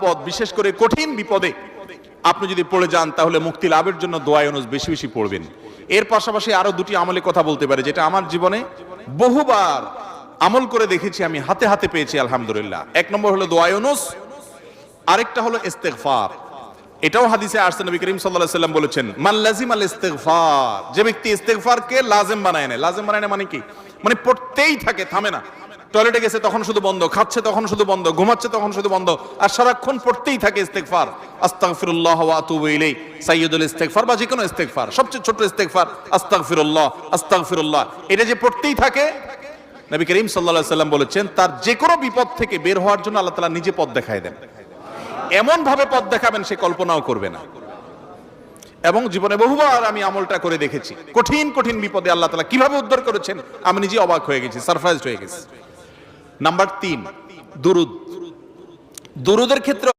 আপদ, বিশেষ করে কঠিন বিপদে আপনি যদি পড়ে যান তাহলে মুক্তি লাভের জন্য দোয়া ইউনুস বেশি বেশি পড়বেন। এর পাশাপাশি আরো দুটি আমলের কথা বলতে পারে, যেটা আমার জীবনে বহুবার আমল করে দেখেছি, আমি হাতে হাতে পেয়েছি আলহামদুলিল্লাহ। এক নম্বর হলো দোয়া ইউনুস, আরেকটা হলো ইস্তেগফার। এটাও হাদিসে আসছে, নবী করিম সাল্লাল্লাহু আলাইহি ওয়াসাল্লাম বলেছেন, মান লাজিমাল ইস্তেগফার, যে ব্যক্তি ইস্তেগফারকে লাজিম বানায় নেয়। লাজিম বানায় নেয় মানে কি? মানে পড়তেই থাকে, থামে না। টয়লেটে গেছে তখন শুধু বন্ধ, খাচ্ছে তখন শুধু বন্ধ, ঘুমাচ্ছে তখন শুধু বন্ধ, আর সারাক্ষণ পড়তেই থাকে ইস্তেগফার। আস্তাগফিরুল্লাহ ওয়া আতুবু ইলাইহি, সাইয়্যিদুল ইস্তেগফার বা যে কোনো ইস্তেগফার, সবচেয়ে ছোট ইস্তেগফার আস্তাগফিরুল্লাহ আস্তাগফিরুল্লাহ। এটা যে পড়তেই থাকে, নবী করিম সাল্লাল্লাহু আলাইহি ওয়াসাল্লাম বলেছেন, তার যে কোনো বিপদ থেকে বের হওয়ার জন্য আল্লাহ তাআলা নিজে পথ দেখায় দেন। এমন ভাবে পথ দেখাবেন সে কল্পনাও করবে না। এবং জীবনে বহুবার আমি আমলটা করে দেখেছি, কঠিন কঠিন বিপদে আল্লাহ তাআলা কিভাবে উদ্ধার করেছেন আমি নিজে অবাক হয়ে গেছি, সারপ্রাইজড হয়ে গেছি। নাম্বার 3, দুরুদ। দুরুদের ক্ষেত্রে